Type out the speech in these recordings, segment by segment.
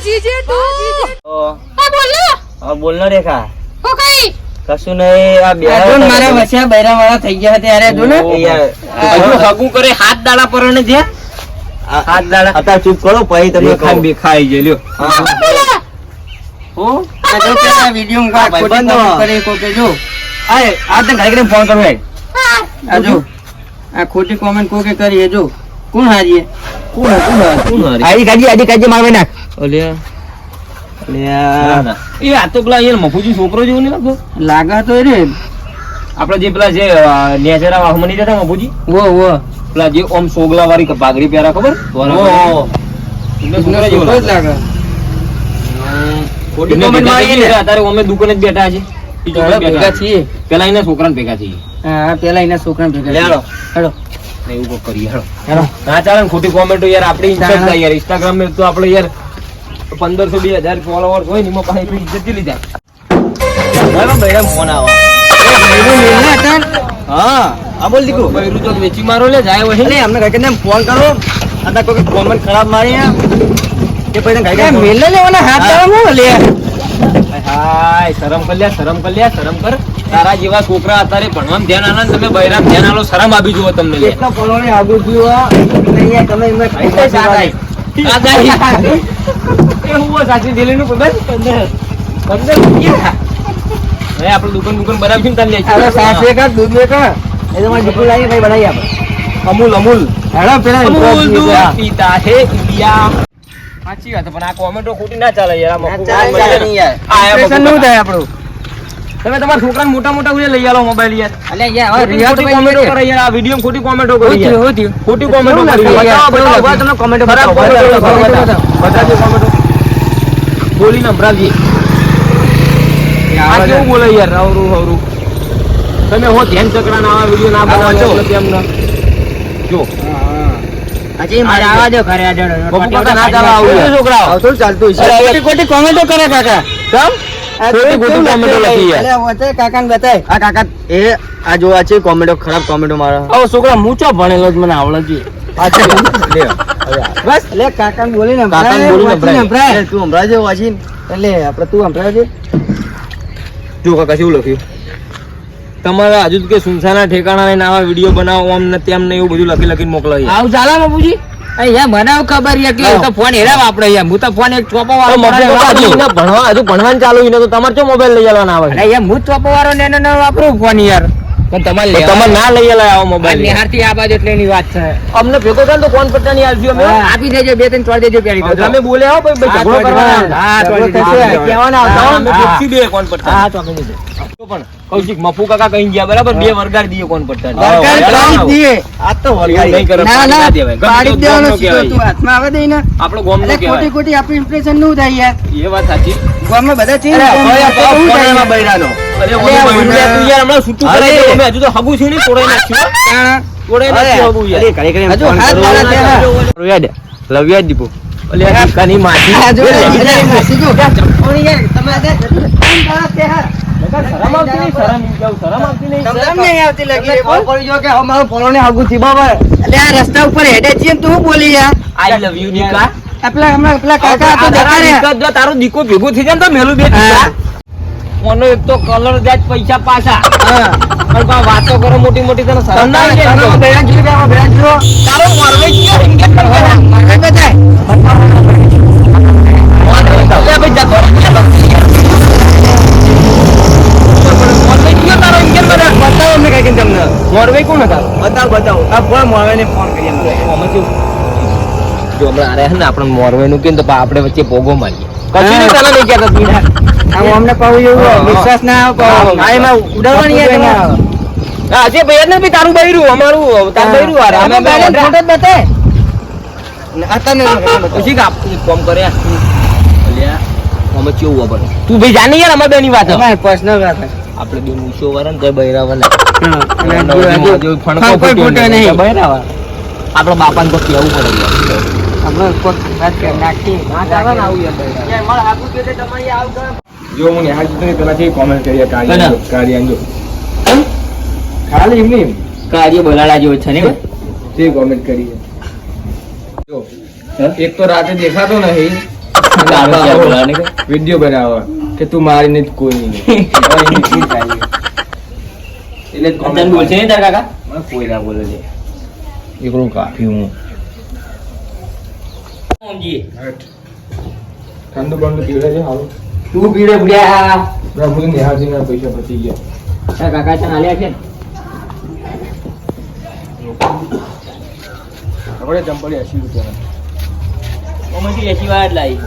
GJ તું બોલ ને રેખા ઓ કઈ કશું નહીં આ બે મારા વચ્ચે બૈરા વાળા થઈ ગયા ત્યારે જો ને યાર હગું કરે હાથ દાડા પરણે છે હાથ દાડા અત્યારે ચૂપ કરો પછી તમે ખાઈ ખાઈ જે લ્યો હું આ જો કે આ વિડિયો માં ભાઈ ખોટી બંધો. comment કરે કો કે જો આ તને ઘરે ફોન કરો હેડ આ જો આ ખોટી કોમેન્ટ કો કે કરી એ જો કોણ હારીએ કોણ આડી કાઢી મારવે નાખ ઓલ્યા એ આ તો પેલા યાર મફુજી છોકરો જેવું નહીં લાગતો લાગા તો રે આપડે જે પેલા જે નેચરા વાહમની જતા મફુજી વો પેલા જે ઓમ સોગલા વાળી પાઘડી પહેરા ખબર એટલે છોકરા જેવો જ લાગે. લાગે ખોટી comment મારી ને અત્યારે અમે દુકાને જ બેઠા છે ઈ જોડે ભેગા બેઠા છીએ પેલા એના છોકરાને ભેગા છીએ હા પેલા એના છોકરા ભેગા લે હાલો. હેડો ને એવું કોક કરીએ હેડો ના ચાલે ને ખોટી કોમેન્ટો યાર આપણી ઇન્સ્ટા થાય યાર ઇન્સ્ટાગ્રામ માં તો આપણે યાર 1500-2000 ફોલોવર્સ હોય ને એમાં પાસે એટલી ઇજ્જત ચલી જાય મેડમ ફોન આવો હા બોલ દીકરો બૈરું તો વેચી મારો લે જાય હોય ને અમને કઈ ફોન કરો અને કોઈ કોમેન્ટ ખરાબ મારી કે પછી કઈ મેલે લેવાના હાથ દાડા હું લે હાય શરમ કર શરમ કર તારા જેવા છોકરા અત્યારે ભણવામાં ધ્યાન આલો ને તમે બૈરામ ધ્યાન આલો શરમ આપી જુઓ તમને લે કેટલા પલોને આગળ જીવા નહીં તમે એમને કઈ એ હું સાચી દિલ્હીનું ખબર 15 રૂપિયા હવે આપણે દુકાન બનાવીશું ને તને અરે સાસે કા દૂધ મે કા એ તો મારી દીકરી લાવી ભાઈ બનાવી આપણે અમૂલ હેડો પેલા અમૂલ દૂધ પીતા હે ઇન્ડિયા સાચી વાત પણ આ કોમેન્ટો ખોટી ના ચાલે યાર Impression નું થાય આપણું તમે તમારા છોકરાને મોટા ઉલે લઈ આલો મોબાઈલ યાર અલે યાર હવે ખોટી કોમેન્ટો કરે યાર આ વિડિયો ખોટી કોમેન્ટો કરી યાર હોતી ખોટી કોમેન્ટો કરી બતાવો તમને કોમેન્ટો બતાવો બતાજો કોમેન્ટો બોલીને સંભળાવજે આ કેવું બોલે યાર હવરું તમે હો ધ્યાન ચકરા ના આવા વિડિયો ના બનાવો એટલે તેમને જો આજે મારે આવા દો ઘરે આડો બપુ કાકા ના ચાલે આવું છોકરા આવતો ચાલતું છે ખોટી કોમેન્ટો કરે કાકા ખોટી કોમેન્ટો લખી યાર અલે વચ્ચે કાકાને બતાય આ કાકા એ આ જોવા છે કોમેન્ટો ખરાબ કોમેન્ટો મારા આવો છોકરા મૂચો ભણેલો જ મને આવડે છે લે બસ એટલે કાકાને બોલીને કાકાને બોલીને સંભળાય. તું સંભળાજે વાંચીને એટલે આપણે તું સંભળાવજે જો કાકા શું લખ્યું તમારા હજુ કે સુનસાના ઠેકાણા ને આવા વિડીયો બનાવો આમ ને તેમ ને એવું બધું લખીને મોકલાવી આવ ચાલા બાપુજી અહીંયા મને ખબર છે કે તો ફોન હેરાવ આપણે યાર હું તો ફોન એક ચોપો વાળો ભણવા હજુ ભણવાનું ચાલુ એને તો તમારે શું મોબાઈલ લઈ જવાના આવે અરે યાર હું ચોપો વાળો ને એને વાપરું ફોન યાર પણ તમારે તમારે ના લઈ જવાય આવો મોબાઈલ નિહારથી આ બાજુ એટલે એની વાત છે અમને ભેગો થાય તો કોણ પટ્ટા ની આવજો અમે આપી દેજો 2-3 ચોળ દેજો પેલી તમે બોલે આવો ભાઈ ઝઘડો કરવાના હા ઝઘડો ચોળ કહેવાના આવતા હા, અમે હા. પૂછી દે કોણ પટ્ટા હા તો આપી દેજો પણ કૌશિક મફુ કાકા કઈ ગયા બરાબર બે વરગાડી દઈએ કોણ પટ્ટા આ તો નહીં કરે ના ના દેવાય પાડી ગમે દેવાનો તો સીધો તું હાથમાં આવે દે ને આપણો ગોમ નો એટલે ખોટી કહેવાય ખોટી આપણું ઇમ્પ્રેશન નું થાય યાર એ વાત સાચી ગામમાં બધા ચીજ અરે થાય બૈરાનો અરે અરે ઓલો આ બૈરું લે, તું યાર હમણાં છૂટું અરે. કરાઈ દે અમે હજુ તો હગું છે ને તોડાઈ નાખ્યું તોડાઈ નાખ્યું હગું યાર હજુ હાથ મારા ત્યાં. યાદ લવ્યા દીપો ઓલે આ દીકાની માટી આ જો, લે, લે, અરે લે. માસી જો. ઓલી યાર, તમે આ ત્યાં. શરમ આવતી નહીં, શરમ જાવ, શરમ આવતી નહીં. શરમ નહીં આવતી લાગી રે, બોલ. પડી ગયો કે અમારું પોલોને હગું છે બાબા એટલે આ રસ્તા ઉપર હેડે છીએ ને તું બોલી યાર આઈ લવ યુ દીકા આ પેલા કાકા તો જતા રહ્યા. જો તારો દીકો ભેગો થઈ જાય ને તો મેલું બે હા. ઓનો એક તો કલર જાય પૈસા પાછા હા. પણ કોઈ વાતો કરો મોટી મોટી તને શરમ ના આવે તમે કે? બેડા જોઈ ગયા, બેડા જોયો. તારો મોરવે કયો ઇંગેટ પર કરે? મારે બતાય. મોરવે ભાઈ જતો મોરવે કયો તારો ઇંગેટ પર? બતાવો અમને કઈ તમને મોરવે કોણ હતા? બતાવો આ ફોન મોરવે ને ફોન કરીએ અમે શું જો હમણાં અરે ને આપણે મોરવે નું કે તો આપણે વચ્ચે પોગો મારીએ કશું નહીં તને નહીં કહેતા તું આમ અમને કહું એવું વિશ્વાસ ના આવે કહું. હા, એમાં ઉડાવવાની યાર ના તમારે. હા જે ભાઈ ને બી તારું બૈરું અમારું તારું બૈરું આ અમે બેડા ફોટો જ બતાય. પછી કાપ એક કામ કરે અલ્યા અમે કેવું ખબર તું ભાઈ જાની યાર અમાર બેની વાત તમારે personal વાત છે. આપણે બે મૂછો વાળા ને બૈરા વાળા અને જો કોઈ ફોટો નહીં. બૈરા આપણા બાપાને તો કેવું પડે યાર આપણે કોઈ વાત કરી નાખી. ના ચાલે ને આવું યાર બૈરા યાર મારા હાથું કે તમારી આવ કર જો હું નેહાલ જીતને પેલા જે કોમેન્ટ કરી કના? કાર્ય જો ખાલી એમની કાર્ય બોલાડા જેવો છે ને જે કોમેન્ટ કરી છે. જો એક તો રાતે દેખાતો નહીં વિડીયો બનાવો કે તું મારી નહીં કોઈ નહીં હવે એની શું થાય છે? એટલે જ comment બોલશે નહીં તાર કાકા મને કોઈ ના બોલે છે એકલું કાફી હું સમજીએ ઠંડુ બંડુ પીવડે છે હારું તું પીડે ભૂલ્યા બરાબર બધું નિહાળજી ના પૈસા પતી ગયા તાર કાકા તને આલ્યા છે ને? આપણે ચંપલી 80 રૂપિયા ઓમાંથી 80 વાર જ લાવી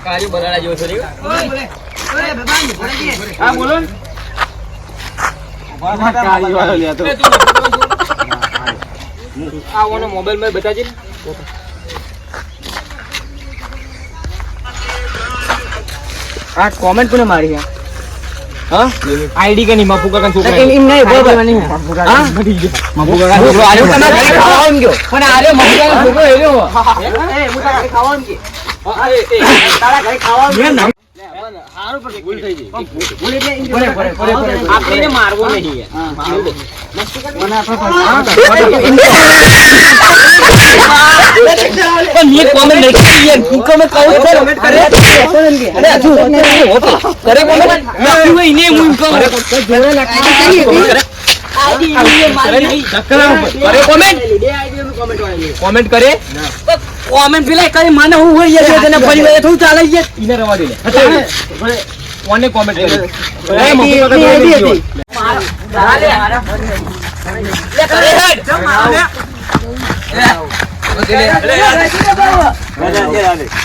કાર્ય બનાડા જેવો છે રે. હા બોલો ને. આ ઓનો મોબાઈલ માં બતાજે ને. આ કોમેન્ટ કોને મારી છે? હા આઈડી કે નહીં મફુ કાકા છોકરા એમ નહીં બરોબર હા મફુ કાકા છોકરો આલ્યો તમે ઘરે ખાવા એમ ગયો પણ આલ્યો મફુ કાકા છોકરો એર્યો એ હું તારા ઘરે ખાવા એમ કે તારા ઘરે ખાવા એમ કે? હારું પણ ભૂલ થઈ ગઈ બોલે એટલે એમ કે આપણે એને મારવો નહીં યાર. હા. મારી દે. મને આપણે પણ મેં comment નહીં કરી યાર. તું comment કહું છું. comment કરે અરે હજુ કરે comment? લખ્યું હોય ને હું એમ કહું. જોડે લખાય કરે comment? comment કરે? comment પેલા કરી મને હું હોય યાર તને ફરી વાર થોડું ચાલે યાર. ઈને રવા દે લે. કોને comment કરી? એ મમ્મી કાકા જોડે ગયો. લે કરે હેડ.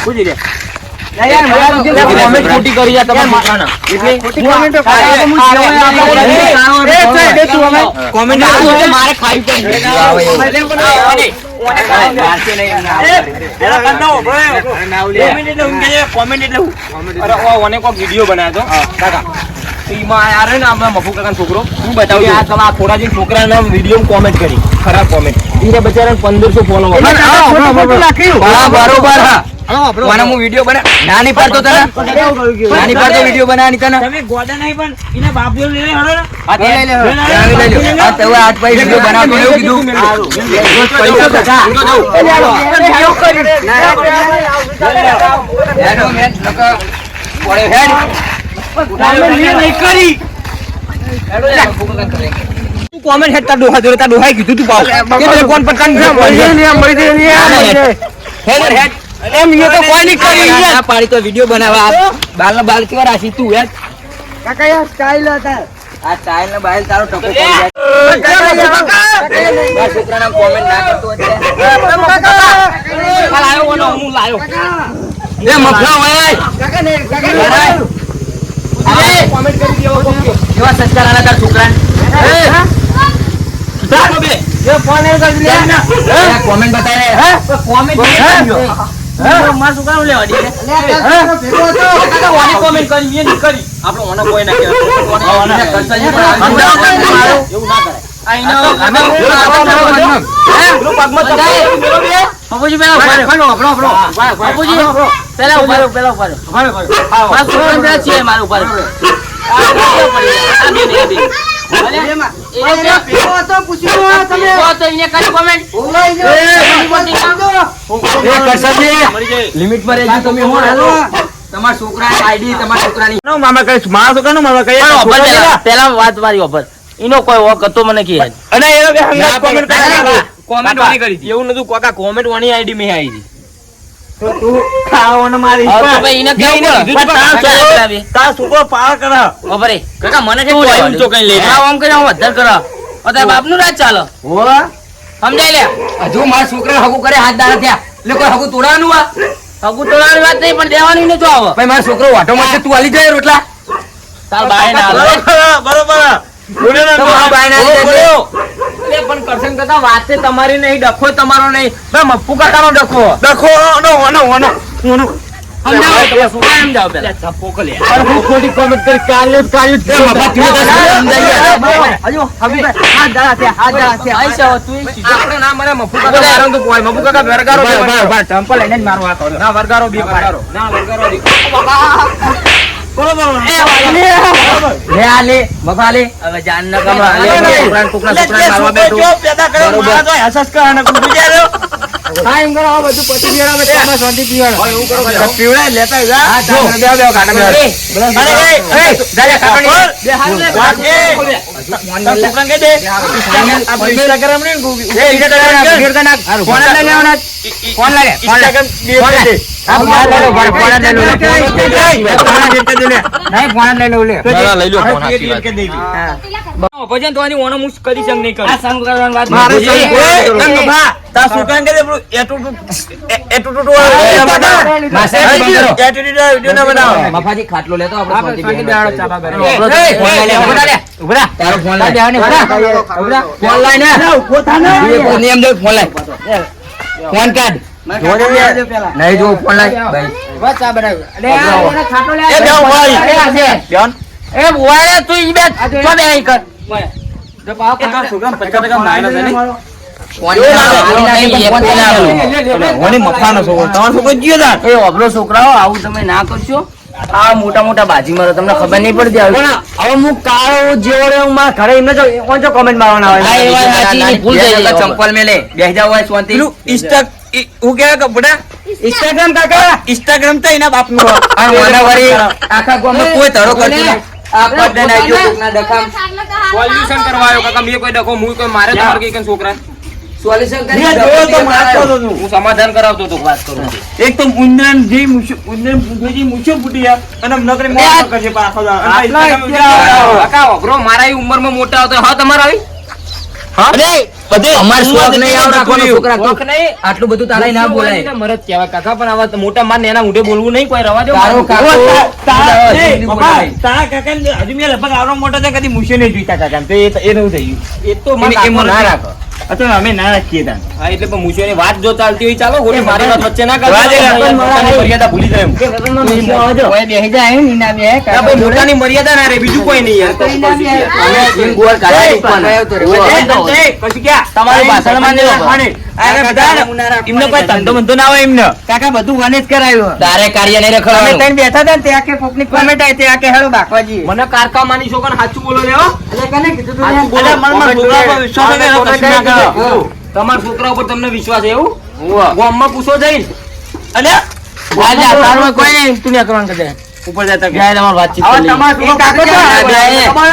પૂછી લે. comment ખોટી કરી યાર તમારા છોકરાના. એટલે comment મારે ખાવી પડી. વિડીયો બનાવ્યો કાકા એમાં યાર ને આપણા મફુ કાકા છોકરો હું બતાવું આ તમારા થોડા છોકરાના વિડીયો કોમેન્ટ કરી ખરાબ કોમેન્ટ એને બચારા 1500 ફોલોવર બરોબર હા મને હું વિડીયો બના નાની પાડતો તને નાની પાડતો વિડીયો બનાવવાની તને તમે ગોડા નહીં પણ એને બાપ દેવ લઈ હળો ને આ તે લઈ લે આ તો આજ પછી વિડીયો બનાવતો એવું કીધું પૈસા બધા હેડો મેં લક પડે હેડ નહીં કરી તું કોમેન્ટ હેડ તાર ડોહા જોડે તાર ડોહાએ કીધું તું પાવ કે કોણ પર કાન હેડ હેડ એમ એ તો કોઈ નહીં કરી યાર પાડી તો વિડિયો બનાવવા બાલ ના બાલ કેવા રાશી તું યાર કાકા યાર સ્ટાઇલ હતા આ ચાઇલ્ડ ના બાલ તારો ટકો પડી જાય આ છોકરાના કોમેન્ટ ના કરતો એટલે કાલ આવ્યો ઓનો હું લાયો એ મફલા હોય કાકા ને અરે કોમેન્ટ કરી દેવો કોક કેવા સંસ્કાર આના તાર છોકરાને સાનો બે જે ફોન એ કરી લે કોમેન્ટ બતાવે હે કોમેન્ટ માર સુકાવ લેવા દે ભેગો હતો કાકા ઓને કોમેન્ટ કરી મેં નહીં કરી આપણો ઓનો કોઈ ના કહેવાય ઓને કરતા જ પણ એવું ના કરાય આઈનો પેલો પગમાં ચપાઈ મેલો બે બાપુજી પેલા ઉભા રહો બાપુજી પેલા ઉભા રહો માર સુકાવ પેલા છે માર ઉભા રહો આ બે ભેગો હતો પૂછ્યું તમે તો એને કરી કોમેન્ટ લિમિટ માં રહેજો તમે હું હાલો તમારા છોકરા આઈડી તમારા છોકરાની મામા કઈ મારા છોકરાનો મામા કઈ પેલા વાત મારી ઉપર એનો કોઈ વોક હતો મને કે અને એનો કે હંગાત કોમેન્ટ કોમેન્ટ વાણી કરી હતી. એવું નતું કાકા કોમેન્ટ વાણી આઈડી મે આવી હતી તો તું ખાવાનો મારી તો ભાઈ એને કેવું બોલે તાર છોકરો પાર કરે ખબર કાકા મને કે ઊંચો કઈ લઈ આ આમ કરે હું વધાર કરે અતા બાપનું રાજ ચાલે હો સમજાય લે હજુ મારા છોકરા હગુ કરે હાથ દાડા થયા એટલે કોઈ હગુ તોડવાનું આ હગુ તોડાની વાત નહીં પણ દેવાની ને જો આવે ભાઈ મારો છોકરો વાટો માં તું આલી જાય રોટલા તાર બાય ના બરોબર તમારા બાય ના આલી જાય એટલે પણ કરશન કરતા વાત છે તમારી નહીં ડખો તમારો નહીં ભાઈ મફુ કાકાનો ડખો સમજાવો તમે છોકરા સમજાવો પેલા ચપ્પો કલે અરે હું ખોટી કોમેન્ટ કરી કાલે મફત હજુ હવે હાથ દાડા છે આઈશા તું આપણે ના મને મફુ કાકા મારવાનું તો કોઈ મફુ કાકા વર્ગારો ટેમ્પલ લઈને જ મારવા કરો ના વર્ગારો બી વર્ગારો ના વર્ગારો બી લે આ લે બફા લે હવે જાન ન કમા લે ટુકડા મારવા બેઠો હા એમ કરો આ બધું પછી પીવડાવે તમે શાંતિ પીવડાવો એવું કરો પીવડાય લેતા જા હા બે કાઢા બે અરે એ દાદા કાઢો બે હાલ લે ફોન કે દે ઇન્સ્ટાગ્રામ ને એ ઇન્સ્ટાગ્રામ ફોન લઈ લેવાના ફોન લઈ લે ઇન્સ્ટાગ્રામ દે હા ફોન લઈ લો ફોન લઈ લો નહીં ફોન લઈ લો લે લઈ લો ફોન કે દે હા ભજન તો આની ઓનો મુસ કરી સંગ નહીં કર આ સંગ કરવાની વાત મારે નહીં. સંગ એ, ભા તા સુકાન કે દે મફાજી ખાટલો લેતો આપણે શાંતિ બેહાડો ચાબા બેહાડો. એ, ફોન લઈ લે, એ, ઉભરા લે, ઉભરા. તારો ફોન લઈ લે, ઉભરા. ફોન લઈ ને. નિયમ દે, ફોન લઈ. ફોન કાઢ. નહીં જો ફોન લઈ. એ બોલે તું ઈ બેઠ. તો બે અહીં કર. એ અબરો છોકરાઓ આવું તમે ના કરશો. આ મોટા મોટા બાજી મારો તમને ખબર નહીં પડતી હવે હું કાળો જેવો રે હું મારા ઘરે એમને જો કોમેન્ટ મારવાના આવે ચંપલ મેલે બેસી જાવ હોય શાંતિ ઇન્સ્ટાગ્રામ કાકા ઇન્સ્ટાગ્રામ તો એના બાપ નું આખા ગામમાં કોઈ ધરો કરતું નહીં. આ બધાને આજો કોકના ડખામ સોલ્યુશન કરવા આવ્યો કાકા મેં કોઈ ડકો હું કોઈ મારે તમારે કઈ છોકરા સોલ્યુશન મેં જોયો તો મારતો હતો તું. હું સમાધાન કરાવતો હતો વાત કરું એક તો ઉંદરન જે મૂછો ફૂટી ગયા અને નકરી મોર કરશે પાછો કાકા અઘરો મારા ઉંમરમાં મોટા હતો હા તમારા આવી અમાર શોખ નહીં આવ રાખવાનો છોકરા શોખ નહીં. આટલું બધું તારાય ના બોલાય મરદ કહેવાય કાકા પણ આવા મોટા માર નેના મોઢે બોલવું નહીં કોઈ રવા દો તારો કાકો તારા કાકા હજુ મેં લગભગ આવડો મોટો છે કદી મૂછો નહીં જોઈતા કાકા તો એ નવું થયું એ તો માર કાકો ના રાખો અથવા અમે ના રાખીએ તા હા એટલે પણ મૂછોની વાત જો ચાલતી હોય ચાલો ખોટી મારી વાત વચ્ચે ના કરજો મર્યાદા ભૂલી જાય એમ. કોઈ બેહી જાય એમ ના બે ના ભાઈ મોટાની મર્યાદા ના રે બીજું કોઈ નહીં યાર પછી ક્યાં તમારી ભાષણમાં નહીં રાખવાની. એમને કોઈ ધંધો બંધો ના હોય એમને કાકા બધું વને જ કરાયું તારે કાર્ય નહીં રખડવાનું તમે બેઠા હતા ને ત્યાં કે કોકની કોમેન્ટ આવી ત્યાં કે હેડો બાકવાજી મને કારકા માની છોકરા સાચું બોલો રે હો. એટલે કને કીધું તું સાચું બોલો. મનમાં છોકરા પર વિશ્વાસ હોય ને કશું ના કરો. તમારા છોકરા ઉપર તમને વિશ્વાસ છે એવું ગામમાં પૂછો જઈને અને વાજા તારું કોઈ નહીં તું ને કરવાનું કદે ઉપર જતા જાય તમાર વાતચીત આવો કરી તમારો છોકરો કાકો છે?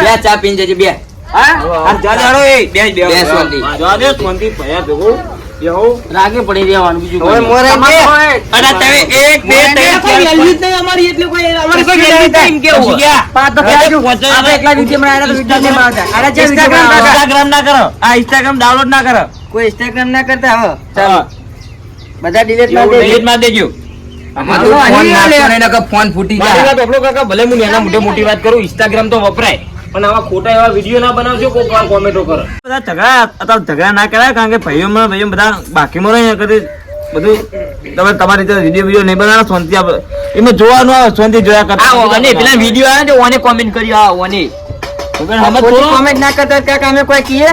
બે ચા પીને જજે બે હા આ જાડો એ બે બે શાંતિ. જાડે શાંતિ ભયા ભેગો બેહો રાગે પડી રહેવાનું બીજું હવે મોરે તમારે બે. કોઈ- અને તમે એક બે ત્રણ કોઈ value જ નહીં અમારી એટલે કોઈ અમારી કોઈ value જ નહીં. કેવું ગયા? પાંચ તો હવે ક્યાં પહોંચો. આપણે એકલા video બનાવ્યા તો video નહીં બનાવતા. આના જેવા video Instagram બનાવતા. ના કરો આ Instagram ડાઉનલોડ ના કરો કોઈ Instagram ના કરતા હવે ચાલો બધા delete ના એવું દેજો. delete માં દેજો આમાં તો ફોન નાખશો નહીં નકર ફોન ફૂટી મારી જાય વાત ઓપડો કાકા ભલે હું એના મોટે મોટી વાત કરું ઇન્સ્ટાગ્રામ તો વપરાય પણ આવા ખોટા એવા વિડીયો ના બનાવજો કોઈ પણ કોમેન્ટો કરો બધા ઝઘડા ના કરાય કારણ કે ભાઈઓ બધા બાકીમાં રહે કદી બધું તમે તમારી રીતે વિડીયો નહીં બનાવો શાંતિ એમાં જોવાનું આવે શાંતિ જોયા કરતા પેલા video આવે ને ઓને comment કરી આ ઓને અમે થોડું comment ના કરતા કાકા અમે કોઈ કહીએ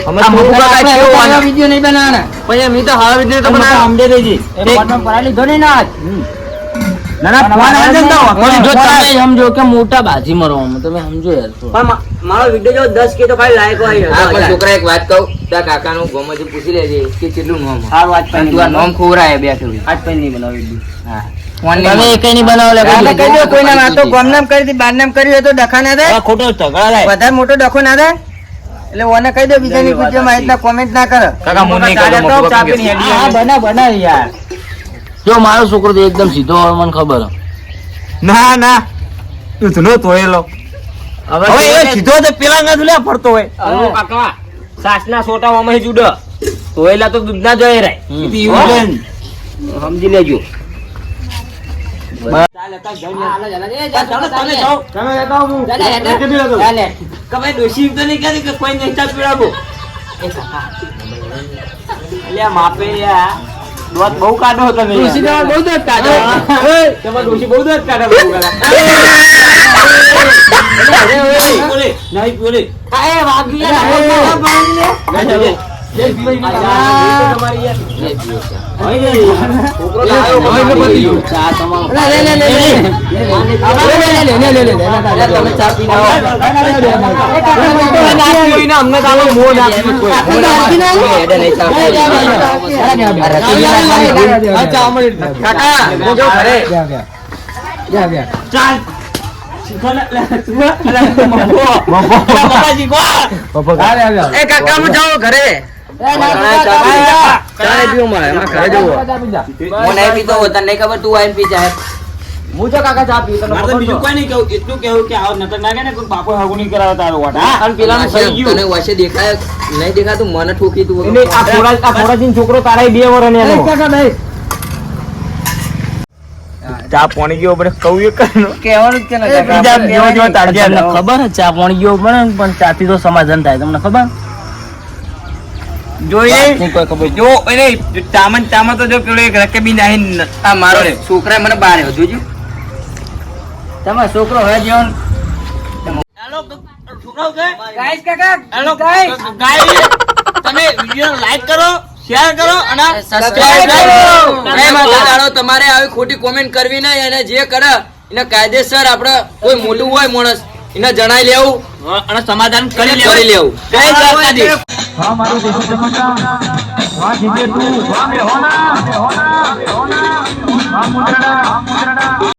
અમે આ થોડું મોટા કાકા આપણે કેવું આવા video નહીં બનાવવાના પછી અમે તો હારા વિડીયો તો બનાવ સમજે દેજી ફોનમાં પડાવી લીધો ને ના ના ના ફોન આવે છે ને તો જો તમે સમજો કે મોટા બાજી મરવામાં તમે સમજો યાર તો. મારો વિડીયો જો 10 કે તો ખાલી લાઈક હોય આ પણ છોકરા એક વાત કહું ત્યાં કાકાનું ગોમજી પૂછી લેજે કે કેટલું નામ સારું આજ તું આ નામ ખોવરાય બેઠું આજ પછી નહીં બનાવી હા ફોન તમે એકઈ નહીં બનાવો લે કહી દો કોઈના વાતો ગોમનામ કરી દી બારનામ કર્યું હોય તો ડખા ના થાય ખોટો ઝઘડા થાય વધારે મોટો ડખો ના થાય એટલે ઓને કહી દો બીજાની વિડીયોમાં એટલા કોમેન્ટ ના કરો કાકા હું નહીં કરું, મોટું ચા બાપુ પીને કે. હેડી આવે. બના યાર જો મારો છોકરો તો એકદમ સીધો હોય મને ખબર ના ના તું ધનો તોયેલો હવે એ સીધો તો પેલા ના લે ફરતો હોય હલો કાકા સાસના સોટામાં જુડ તોયલા તો દૂધ ના જોઈ રાય સમજી લેજો બહુ કાઢો તમે બહુ દોત કાઢો તમારે ડોશી બહુ દોત કાઢો હું તો કાકા ચા પીતો મારે તો બીજું કોઈ નહીં કેવું, એટલું કેવું કે આવો નતર ના કે ને કોઈ બાપો હગું નહીં કરાવે તારો વાટ, હા? અને પેલાનું થઈ ગયું. તને વચ્ચે દેખાય નહીં દેખાતું, મને ઠોકી તું એને આ ફોડાજીનો છોકરો તારા 2 વર્ષ એનો. ચા પાણી ગયો આપણે કહું એ કરનો કહેવાનું જ છે ને કાકા. બીજા જેવો જેવો તાળિયા તમને લાવો. ખબર છે ચા પાણી ગયો પણ ચાથી તો સમાધાન થાય તમને ખબર જોઈએ નહીં કોઈ ખબર જો એને ચામન તો જો પેલો એક રકેબી નાહી આ મારો છોકરા મને બહાર આવ્યો જોજો. તમારો છોકરો હવે જેવો ગાઈસ કાકા હેલો ગાઈસ, તમે વિડિયો લાઈક કરો, શેર કરો અને સબસ્ક્રાઇબ કરો. દાડો તમારે આવી ખોટી કોમેન્ટ કરવી નહીં, અને જે કરે એને કાયદેસર આપણે કોઈ મોટું હોય માણસ એને જણાઈ લેવું અને સમાધાન કરી કરી લેવું. જય દ્વારકાધીશ.